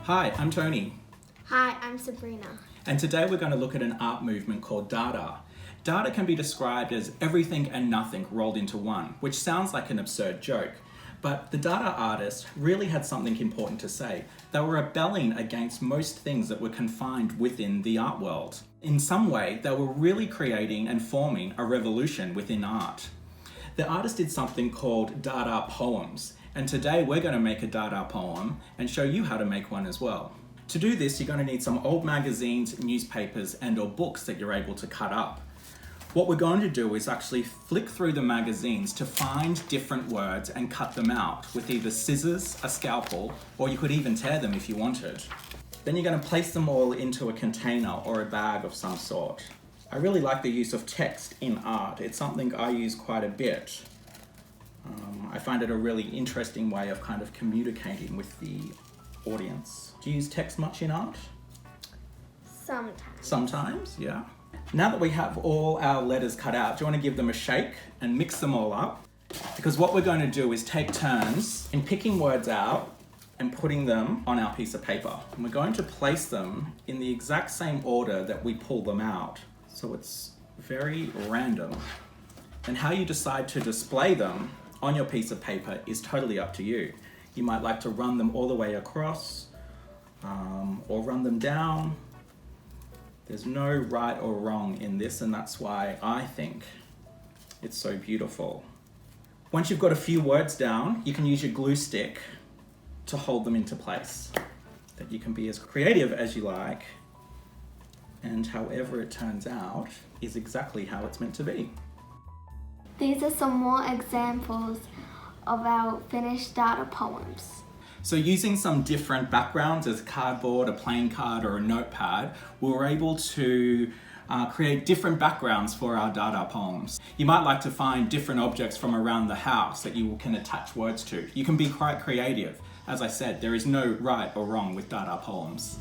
Hi, I'm Tony. Hi, I'm Sabrina. And today we're going to look at an art movement called DADA. DADA can be described as everything and nothing rolled into one, which sounds like an absurd joke. But the DADA artists really had something important to say. They were rebelling against most things that were confined within the art world. In some way, they were really creating and forming a revolution within art. The artists did something called DADA poems, and today we're going to make a DADA poem and show you how to make one as well. To do this, you're going to need some old magazines, newspapers, and/or books that you're able to cut up. What we're going to do is actually flick through the magazines to find different words and cut them out with either scissors, a scalpel, or you could even tear them if you wanted. Then you're going to place them all into a container or a bag of some sort. I really like the use of text in art. It's something I use quite a bit. I find it a really interesting way of kind of communicating with the audience. Do you use text much in art? Sometimes. Sometimes, yeah. Now that we have all our letters cut out, do you want to give them a shake and mix them all up? Because what we're going to do is take turns in picking words out and putting them on our piece of paper. And we're going to place them in the exact same order that we pull them out. So it's very random. And how you decide to display them on your piece of paper is totally up to you. You might like to run them all the way across or run them down. There's no right or wrong in this, and that's why I think it's so beautiful. Once you've got a few words down, you can use your glue stick to hold them into place. That you can be as creative as you like, and however it turns out is exactly how it's meant to be. These are some more examples of our finished DADA poems. So using some different backgrounds as cardboard, a plain card, or a notepad, we were able to create different backgrounds for our DADA poems. You might like to find different objects from around the house that you can attach words to. You can be quite creative. As I said, there is no right or wrong with DADA poems.